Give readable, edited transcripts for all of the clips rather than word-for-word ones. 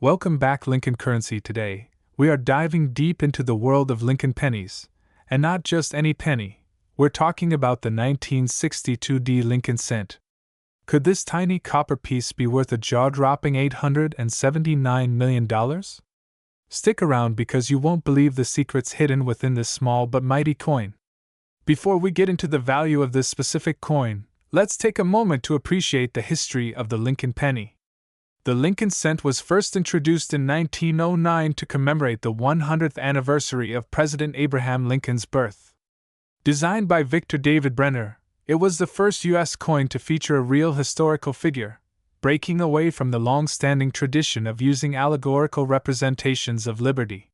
Welcome back, Lincoln Currency. Today, we are diving deep into the world of Lincoln pennies, and not just any penny. We're talking about the 1962 Lincoln cent. Could this tiny copper piece be worth a jaw-dropping $879 million? Stick around because you won't believe the secrets hidden within this small but mighty coin. Before we get into the value of this specific coin, let's take a moment to appreciate the history of the Lincoln penny. The Lincoln cent was first introduced in 1909 to commemorate the 100th anniversary of President Abraham Lincoln's birth. Designed by Victor David Brenner, it was the first U.S. coin to feature a real historical figure, breaking away from the long-standing tradition of using allegorical representations of liberty.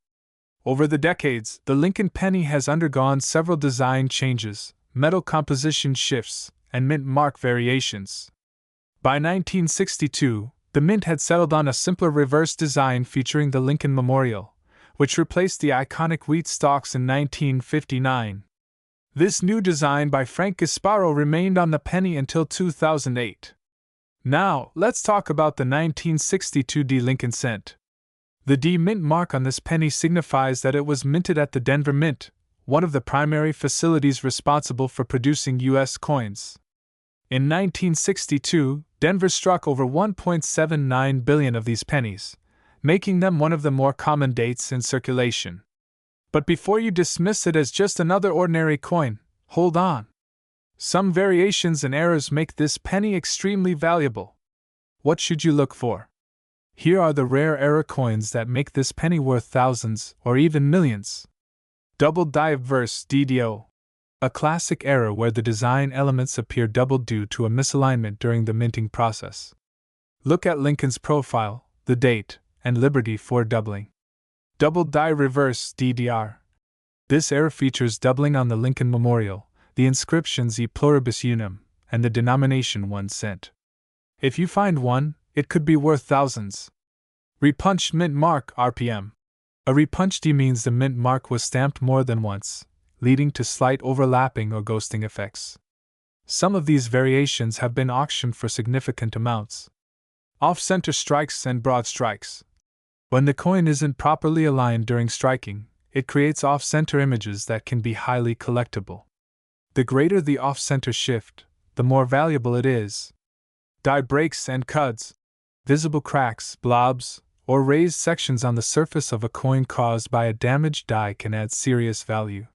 Over the decades, the Lincoln penny has undergone several design changes, metal composition shifts, and mint mark variations. By 1962, the mint had settled on a simpler reverse design featuring the Lincoln Memorial, which replaced the iconic wheat stalks in 1959. This new design by Frank Gasparro remained on the penny until 2008. Now, let's talk about the 1962 Lincoln cent. The D mint mark on this penny signifies that it was minted at the Denver Mint, one of the primary facilities responsible for producing U.S. coins. In 1962, Denver struck over 1.79 billion of these pennies, making them one of the more common dates in circulation. But before you dismiss it as just another ordinary coin, hold on. Some variations and errors make this penny extremely valuable. What should you look for? Here are the rare error coins that make this penny worth thousands or even millions. Double die verse DDO. A classic error where the design elements appear doubled due to a misalignment during the minting process. Look at Lincoln's profile, the date, and Liberty for doubling. Double die reverse DDR. This error features doubling on the Lincoln Memorial, the inscriptions E pluribus unum, and the denomination 1 cent. If you find one, it could be worth thousands. Repunched mint mark RPM. A repunched means the mint mark was stamped more than once, leading to slight overlapping or ghosting effects. Some of these variations have been auctioned for significant amounts. Off-center strikes and broad strikes. When the coin isn't properly aligned during striking, it creates off-center images that can be highly collectible. The greater the off-center shift, the more valuable it is. Die breaks and cuds. Visible cracks, blobs, or raised sections on the surface of a coin caused by a damaged die can add serious value.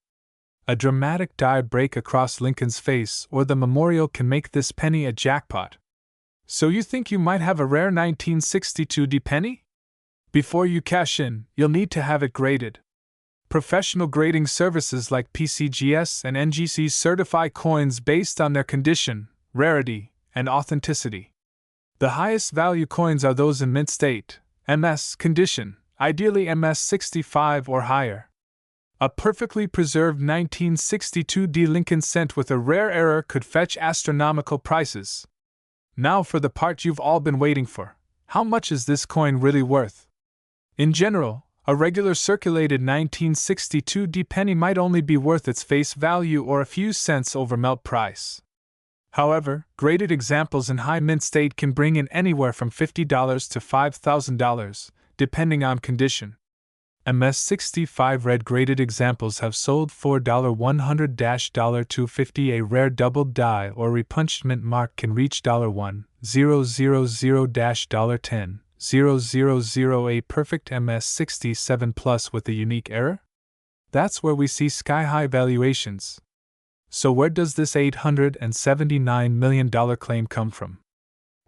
A dramatic die break across Lincoln's face or the memorial can make this penny a jackpot. So you think you might have a rare 1962 penny? Before you cash in, you'll need to have it graded. Professional grading services like PCGS and NGC certify coins based on their condition, rarity, and authenticity. The highest value coins are those in mint state, MS condition, ideally MS 65 or higher. A perfectly preserved 1962 Lincoln cent with a rare error could fetch astronomical prices. Now for the part you've all been waiting for. How much is this coin really worth? In general, a regular circulated 1962 penny might only be worth its face value or a few cents over melt price. However, graded examples in high mint state can bring in anywhere from $50 to $5,000, depending on condition. MS65 red graded examples have sold for $100-$250. A rare doubled die or repunched mint mark can reach $1,000-$10,000. A perfect MS67 plus with a unique error? That's where we see sky-high valuations. So where does this $879 million claim come from?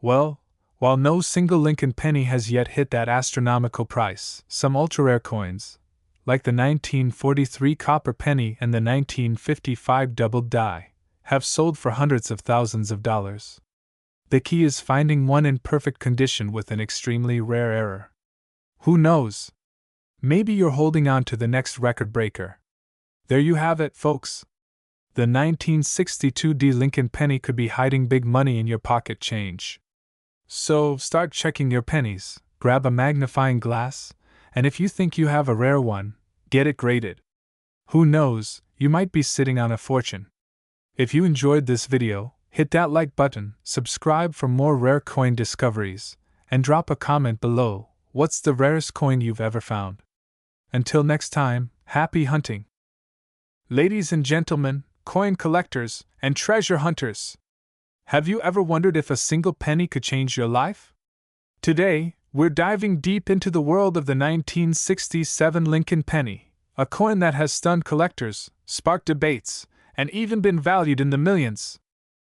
Well, while no single Lincoln penny has yet hit that astronomical price, some ultra-rare coins, like the 1943 copper penny and the 1955 doubled die, have sold for hundreds of thousands of dollars. The key is finding one in perfect condition with an extremely rare error. Who knows? Maybe you're holding on to the next record breaker. There you have it, folks. The 1962 Lincoln penny could be hiding big money in your pocket change. So, start checking your pennies, grab a magnifying glass, and if you think you have a rare one, get it graded. Who knows, you might be sitting on a fortune. If you enjoyed this video, hit that like button, subscribe for more rare coin discoveries, and drop a comment below. what's the rarest coin you've ever found? Until next time, happy hunting. Ladies and gentlemen, coin collectors, and treasure hunters. Have you ever wondered if a single penny could change your life? Today, we're diving deep into the world of the 1967 Lincoln penny, a coin that has stunned collectors, sparked debates, and even been valued in the millions.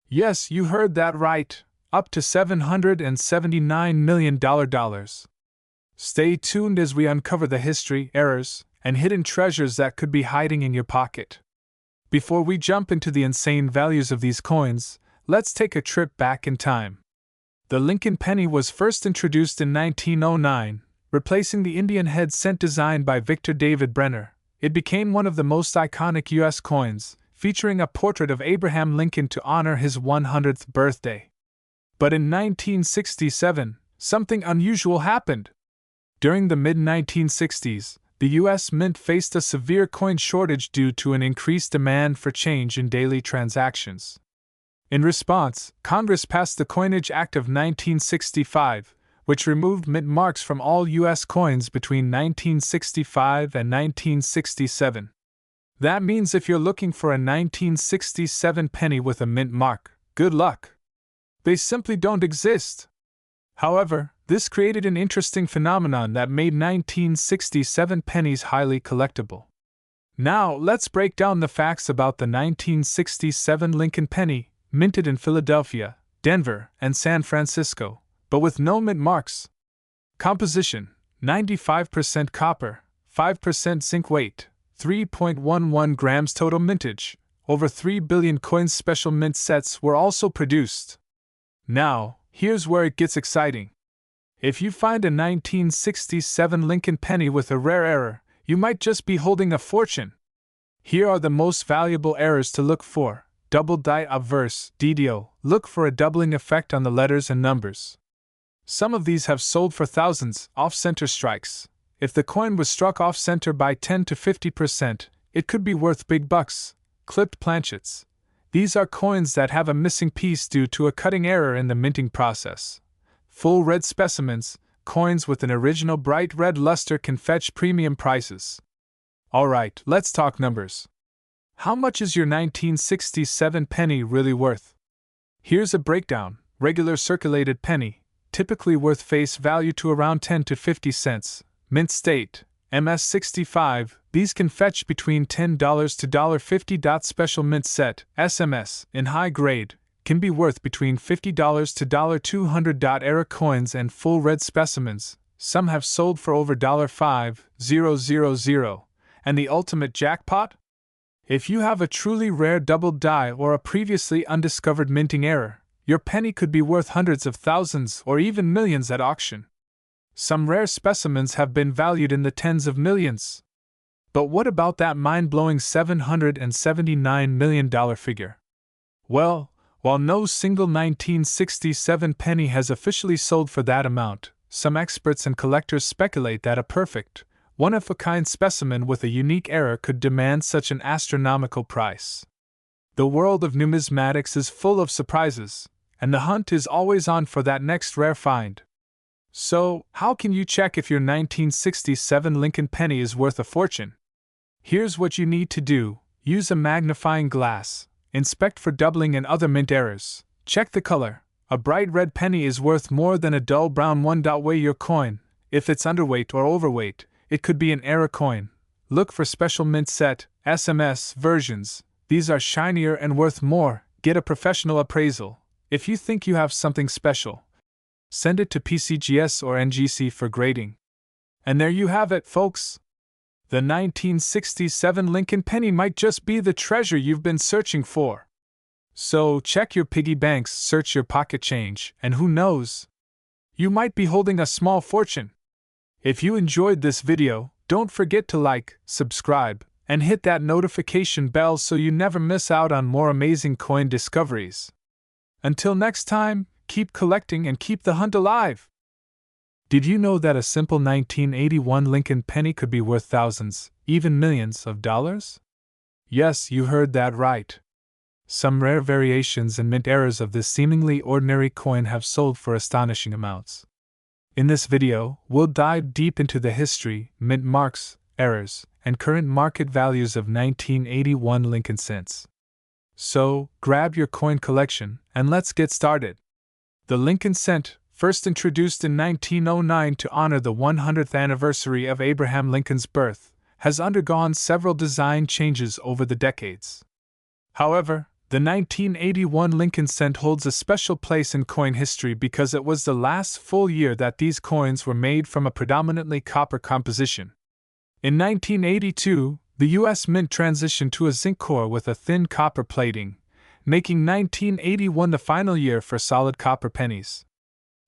Yes, you heard that right, up to $779 million. Stay tuned as we uncover the history, errors, and hidden treasures that could be hiding in your pocket. Before we jump into the insane values of these coins, let's take a trip back in time. The Lincoln penny was first introduced in 1909, replacing the Indian head cent designed by Victor David Brenner. It became one of the most iconic U.S. coins, featuring a portrait of Abraham Lincoln to honor his 100th birthday. But in 1967, something unusual happened. During the mid-1960s, the U.S. Mint faced a severe coin shortage due to an increased demand for change in daily transactions. In response, Congress passed the Coinage Act of 1965, which removed mint marks from all U.S. coins between 1965 and 1967. That means if you're looking for a 1967 penny with a mint mark, good luck. They simply don't exist. However, this created an interesting phenomenon that made 1967 pennies highly collectible. Now, let's break down the facts about the 1967 Lincoln penny, minted in Philadelphia, Denver, and San Francisco, but with no mint marks. Composition: 95% copper, 5% zinc weight, 3.11 grams total mintage. Over 3 billion coins. Special mint sets were also produced. Now, here's where it gets exciting. If you find a 1967 Lincoln penny with a rare error, you might just be holding a fortune. Here are the most valuable errors to look for. Double die obverse, DDO. Look for a doubling effect on the letters and numbers. Some of these have sold for thousands. Off-center strikes. If the coin was struck off-center by 10 to 50%, it could be worth big bucks. Clipped planchets. These are coins that have a missing piece due to a cutting error in the minting process. Full red specimens, coins with an original bright red luster can fetch premium prices. Alright, let's talk numbers. How much is your 1967 penny really worth? Here's a breakdown. Regular circulated penny, typically worth face value to around 10 to 50 cents. Mint state, MS65, these can fetch between $10 to $50. Special mint set, SMS, in high grade, can be worth between $50 to $200. Error coins and full red specimens, some have sold for over $5,000. And the ultimate jackpot? If you have a truly rare double die or a previously undiscovered minting error, your penny could be worth hundreds of thousands or even millions at auction. Some rare specimens have been valued in the tens of millions. But what about that mind-blowing $779 million figure? Well, while no single 1967 penny has officially sold for that amount, some experts and collectors speculate that a perfect, one-of-a-kind specimen with a unique error could demand such an astronomical price. The world of numismatics is full of surprises, and the hunt is always on for that next rare find. So, how can you check if your 1967 Lincoln penny is worth a fortune? Here's what you need to do. Use a magnifying glass. Inspect for doubling and other mint errors. Check the color. A bright red penny is worth more than a dull brown one. Weigh your coin. If it's underweight or overweight, it could be an error coin. Look for special mint set, SMS versions. These are shinier and worth more. Get a professional appraisal. If you think you have something special, send it to PCGS or NGC for grading. And there you have it, folks. The 1967 Lincoln penny might just be the treasure you've been searching for. So check your piggy banks, search your pocket change, and who knows? You might be holding a small fortune. If you enjoyed this video, don't forget to like, subscribe, and hit that notification bell so you never miss out on more amazing coin discoveries. Until next time, keep collecting and keep the hunt alive! Did you know that a simple 1981 Lincoln penny could be worth thousands, even millions of dollars? Yes, you heard that right. Some rare variations and mint errors of this seemingly ordinary coin have sold for astonishing amounts. In this video, we'll dive deep into the history, mint marks, errors, and current market values of 1981 Lincoln cents. So, grab your coin collection, and let's get started. The Lincoln cent, first introduced in 1909 to honor the 100th anniversary of Abraham Lincoln's birth, has undergone several design changes over the decades. However, the 1981 Lincoln cent holds a special place in coin history because it was the last full year that these coins were made from a predominantly copper composition. In 1982, the U.S. Mint transitioned to a zinc core with a thin copper plating, making 1981 the final year for solid copper pennies.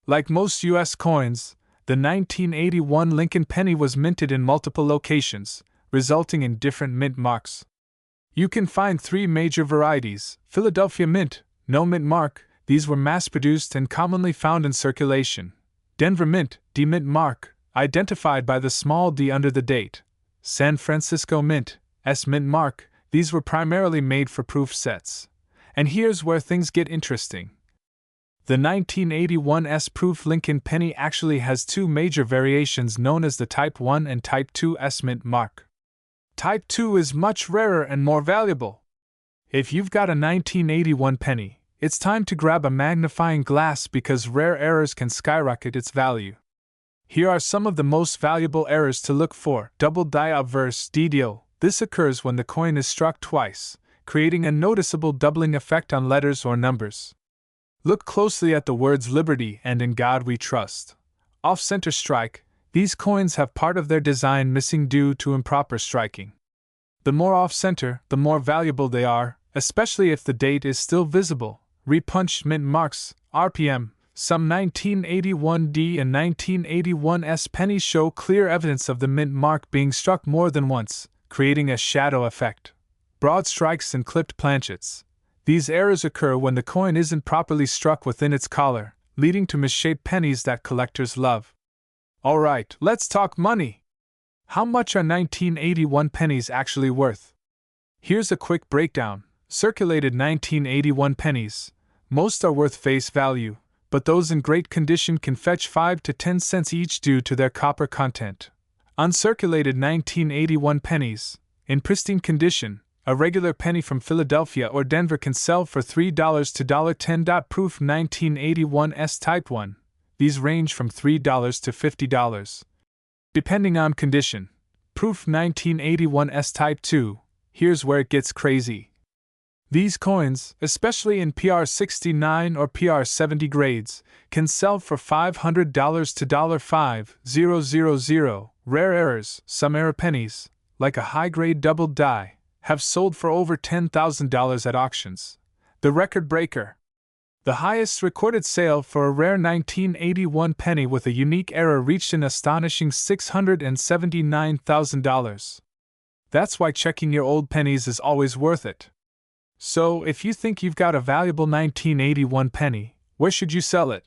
Like most U.S. coins, the 1981 Lincoln penny was minted in multiple locations, resulting in different mint marks. You can find three major varieties: Philadelphia Mint, no mint mark, these were mass-produced and commonly found in circulation; Denver Mint, D mint mark, identified by the small d under the date; San Francisco Mint, S mint mark, these were primarily made for proof sets. And here's where things get interesting. The 1981 S-proof Lincoln penny actually has two major variations known as the Type 1 and Type 2 S mint mark. Type 2 is much rarer and more valuable. If you've got a 1981 penny, it's time to grab a magnifying glass because rare errors can skyrocket its value. Here are some of the most valuable errors to look for. Double die obverse DDO. This occurs when the coin is struck twice, creating a noticeable doubling effect on letters or numbers. Look closely at the words Liberty and In God We Trust. Off-center strike. These coins have part of their design missing due to improper striking. The more off-center, the more valuable they are, especially if the date is still visible. Repunched mint marks, RPM. Some 1981D and 1981S pennies show clear evidence of the mint mark being struck more than once, creating a shadow effect. Broad strikes and clipped planchets. These errors occur when the coin isn't properly struck within its collar, leading to misshaped pennies that collectors love. Alright, let's talk money. How much are 1981 pennies actually worth? Here's a quick breakdown. Circulated 1981 pennies. Most are worth face value, but those in great condition can fetch 5 to 10 cents each due to their copper content. Uncirculated 1981 pennies. In pristine condition, a regular penny from Philadelphia or Denver can sell for $3 to $10. Proof 1981 S Type 1. These range from $3 to $50. Depending on condition. Proof 1981 S Type 2. Here's where it gets crazy. These coins, especially in PR69 or PR70 grades, can sell for $500 to $5,000. Rare errors, some error pennies, like a high-grade double die, have sold for over $10,000 at auctions. The record breaker. The highest recorded sale for a rare 1981 penny with a unique error reached an astonishing $679,000. That's why checking your old pennies is always worth it. So, if you think you've got a valuable 1981 penny, where should you sell it?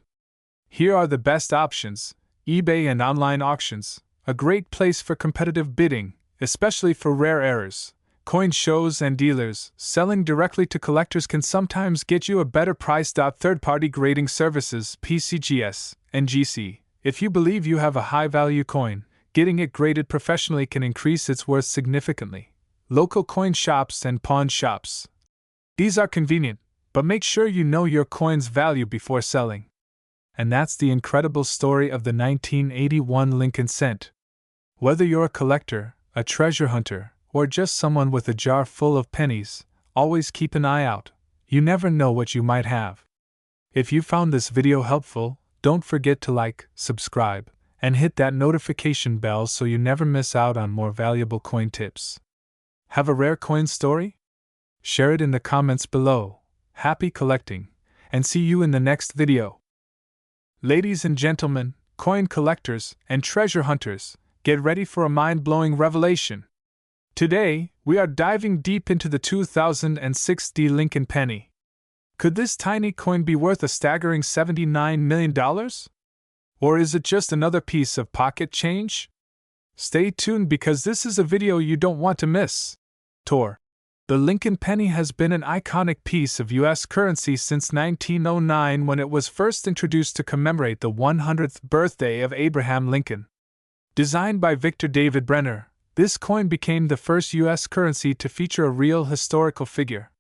Here are the best options: eBay and online auctions, a great place for competitive bidding, especially for rare errors. Coin shows and dealers. Selling directly to collectors can sometimes get you a better price. Third-party grading services, PCGS, and GC. If you believe you have a high-value coin, getting it graded professionally can increase its worth significantly. Local coin shops and pawn shops. These are convenient, but make sure you know your coin's value before selling. And that's the incredible story of the 1981 Lincoln cent. Whether you're a collector, a treasure hunter, or just someone with a jar full of pennies, always keep an eye out. You never know what you might have. If you found this video helpful, don't forget to like, subscribe, and hit that notification bell so you never miss out on more valuable coin tips. Have a rare coin story? Share it in the comments below. Happy collecting, and see you in the next video. Ladies and gentlemen, coin collectors and treasure hunters, get ready for a mind-blowing revelation. Today, we are diving deep into the 2006 D Lincoln penny. Could this tiny coin be worth a staggering $79 million? Or is it just another piece of pocket change? Stay tuned because this is a video you don't want to miss. Tor. The Lincoln penny has been an iconic piece of U.S. currency since 1909 when it was first introduced to commemorate the 100th birthday of Abraham Lincoln. Designed by Victor David Brenner, this coin became the first U.S. currency to feature a real historical figure.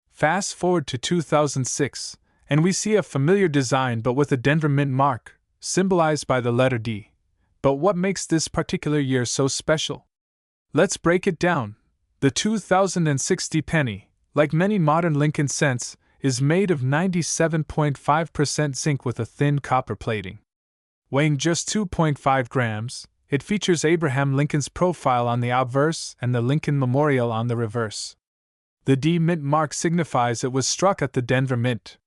Fast forward to 2006, and we see a familiar design but with a Denver Mint mark, symbolized by the letter D. But what makes this particular year so special? Let's break it down. The 2060 penny, like many modern Lincoln cents, is made of 97.5% zinc with a thin copper plating. Weighing just 2.5 grams, it features Abraham Lincoln's profile on the obverse and the Lincoln Memorial on the reverse. The D Mint mark signifies it was struck at the Denver Mint.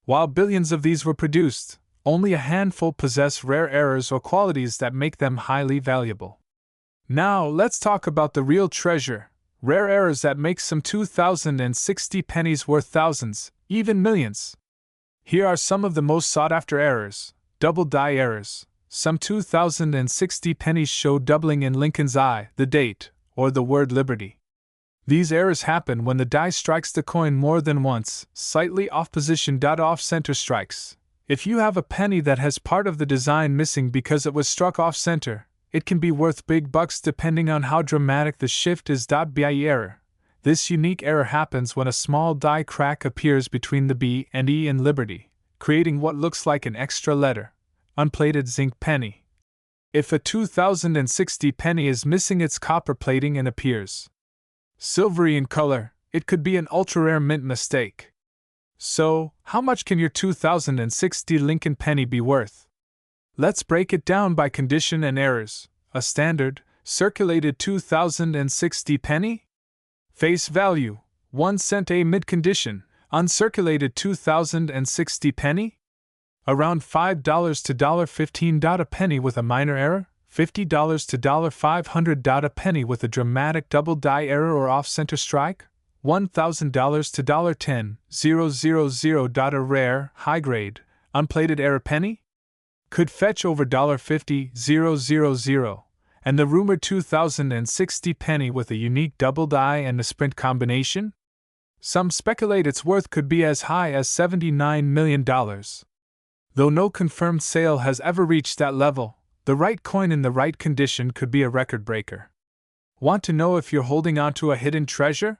While billions of these were produced, only a handful possess rare errors or qualities that make them highly valuable. Now let's talk about the real treasure, rare errors that make some 2060 pennies worth thousands, even millions. Here are some of the most sought-after errors. Double die errors. Some 2060 pennies show doubling in Lincoln's eye, the date, or the word liberty. These errors happen when the die strikes the coin more than once, slightly off position. Off center strikes. If you have a penny that has part of the design missing because it was struck off center, it can be worth big bucks depending on how dramatic the shift is. BIE error. This unique error happens when a small die crack appears between the B and E in liberty, creating what looks like an extra letter. Unplated zinc penny. If a 2060 penny is missing its copper plating and appears silvery in color, it could be an ultra-rare mint mistake. So, how much can your 2060 Lincoln penny be worth? Let's break it down by condition and errors. A standard, circulated 2060 penny? Face value, 1 cent. A mid-condition, uncirculated 2060 penny? Around $5 to $15. A penny with a minor error, $50 to $500. A penny with a dramatic double die error or off-center strike, $1,000 to $10,000. A rare, high-grade, unplated error penny? Could fetch over $50,000, and the rumored 2060 penny with a unique double die and a sprint combination? Some speculate its worth could be as high as $79 million. Though no confirmed sale has ever reached that level, the right coin in the right condition could be a record breaker. Want to know if you're holding on to a hidden treasure?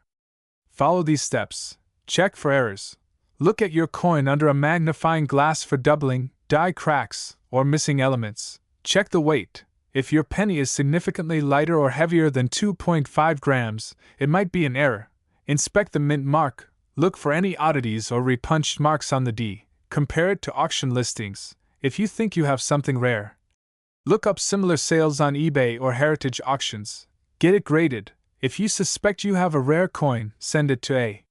Follow these steps. Check for errors. Look at your coin under a magnifying glass for doubling, die cracks, or missing elements. Check the weight. If your penny is significantly lighter or heavier than 2.5 grams, it might be an error. Inspect the mint mark. Look for any oddities or repunched marks on the D. Compare it to auction listings. If you think you have something rare, look up similar sales on eBay or heritage auctions. Get it graded. If you suspect you have a rare coin, send it to a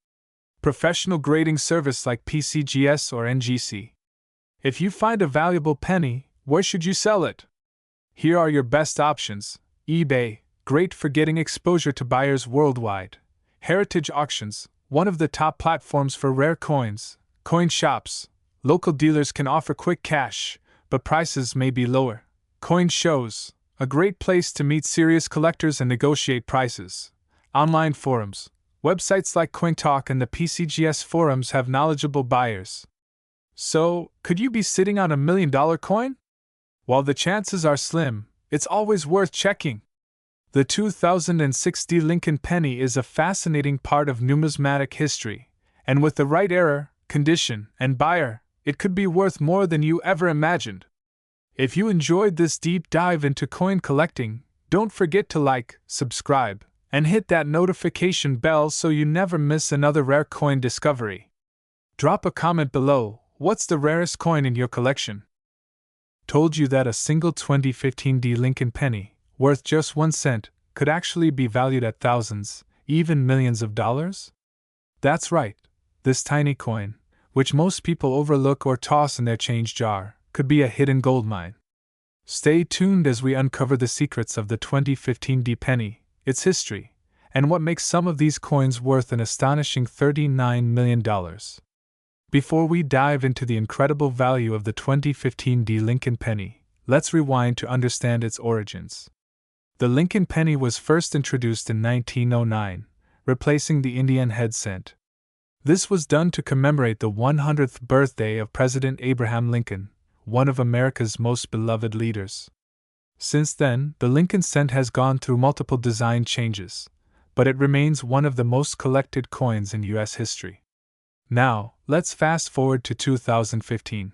professional grading service like PCGS or NGC. If you find a valuable penny, where should you sell it? Here are your best options. eBay, great for getting exposure to buyers worldwide. Heritage auctions, one of the top platforms for rare coins. Coin shops, local dealers can offer quick cash, but prices may be lower. Coin shows, a great place to meet serious collectors and negotiate prices. Online forums, websites like CoinTalk and the PCGS forums have knowledgeable buyers. So, could you be sitting on $1 million coin? While the chances are slim, it's always worth checking. The 2060 Lincoln penny is a fascinating part of numismatic history, and with the right error, condition, and buyer, it could be worth more than you ever imagined. If you enjoyed this deep dive into coin collecting, don't forget to like, subscribe, and hit that notification bell so you never miss another rare coin discovery. Drop a comment below. What's the rarest coin in your collection? Told you that a single 2015 D Lincoln penny, worth just 1 cent, could actually be valued at thousands, even millions of dollars? That's right. This tiny coin, which most people overlook or toss in their change jar, could be a hidden gold mine. Stay tuned as we uncover the secrets of the 2015 D penny, its history, and what makes some of these coins worth an astonishing $39 million. Before we dive into the incredible value of the 2015 D Lincoln penny, let's rewind to understand its origins. The Lincoln penny was first introduced in 1909, replacing the Indian head cent. This was done to commemorate the 100th birthday of President Abraham Lincoln, one of America's most beloved leaders. Since then, the Lincoln cent has gone through multiple design changes, but it remains one of the most collected coins in U.S. history. Now, let's fast forward to 2015.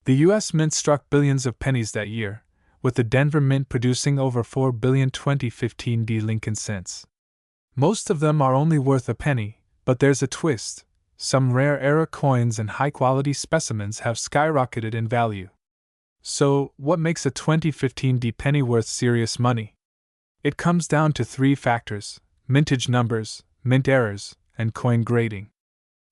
The U.S. Mint struck billions of pennies that year, with the Denver Mint producing over 4 billion 2015 Lincoln cents. Most of them are only worth a penny, but there's a twist. Some rare era coins and high-quality specimens have skyrocketed in value. So, what makes a 2015 penny worth serious money? It comes down to three factors: mintage numbers, mint errors, and coin grading.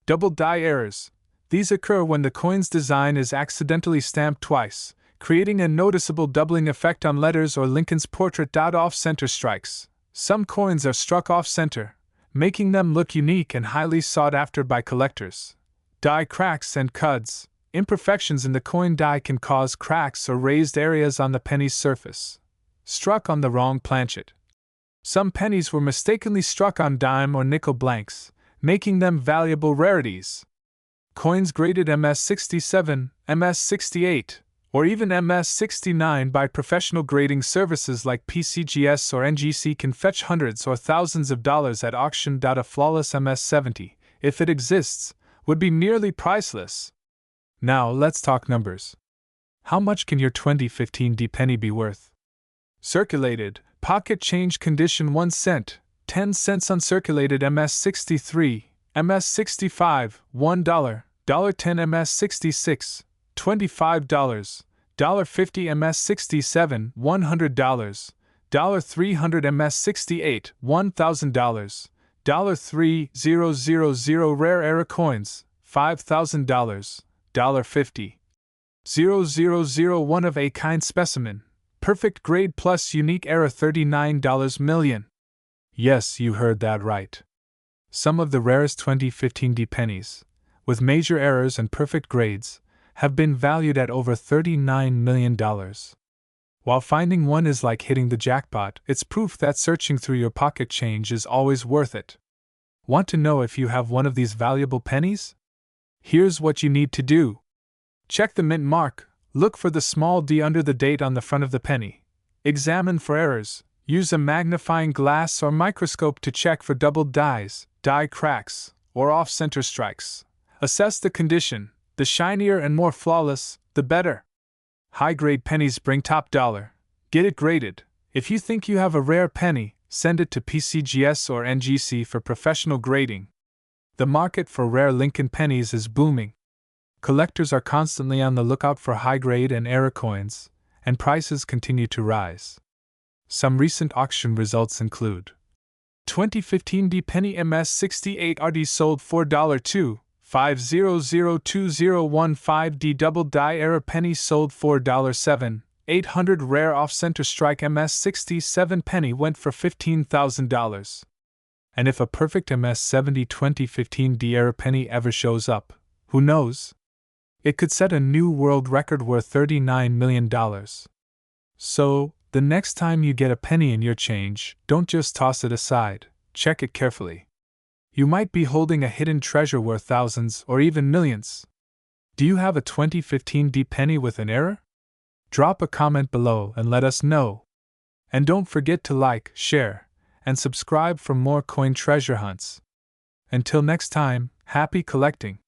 Double die errors. These occur when the coin's design is accidentally stamped twice, creating a noticeable doubling effect on letters or Lincoln's portrait. Off-center strikes. Some coins are struck off-center, making them look unique and highly sought after by collectors. Die cracks and cuds. Imperfections in the coin die can cause cracks or raised areas on the penny's surface. Struck on the wrong planchet. Some pennies were mistakenly struck on dime or nickel blanks, making them valuable rarities. Coins graded MS-67, MS-68, or even MS-69 by professional grading services like PCGS or NGC can fetch hundreds or thousands of dollars at auction. A flawless MS-70, if it exists, would be nearly priceless. Now let's talk numbers. How much can your 2015 penny be worth? Circulated, pocket change condition 1 cent, 10 cents uncirculated MS-63, MS-65, $1, $10 MS-66, $25, $50 MS-67, $100, $300 MS-68, $1,000, $3,000 rare era coins, $5,000, $50, 000 one-of-a-kind specimen, perfect grade plus unique era $39 million. Yes, you heard that right. Some of the rarest 2015 pennies, with major errors and perfect grades, have been valued at over $39 million. While finding one is like hitting the jackpot, it's proof that searching through your pocket change is always worth it. Want to know if you have one of these valuable pennies? Here's what you need to do. Check the mint mark, look for the small d under the date on the front of the penny. Examine for errors, use a magnifying glass or microscope to check for doubled dies, die cracks, or off-center strikes. Assess the condition, the shinier and more flawless, the better. High-grade pennies bring top dollar. Get it graded. If you think you have a rare penny, send it to PCGS or NGC for professional grading. The market for rare Lincoln pennies is booming. Collectors are constantly on the lookout for high-grade and era coins, and prices continue to rise. Some recent auction results include 2015 penny MS-68 RD sold $4.2, 5002015 double die era penny sold $4.7, 800 rare off-center strike MS-67 penny went for $15,000. And if a perfect MS-70 2015 era penny ever shows up, who knows? It could set a new world record worth $39 million. So, the next time you get a penny in your change, don't just toss it aside, check it carefully. You might be holding a hidden treasure worth thousands or even millions. Do you have a 2015 penny with an error? Drop a comment below and let us know. And don't forget to like, share, and subscribe for more coin treasure hunts. Until next time, happy collecting!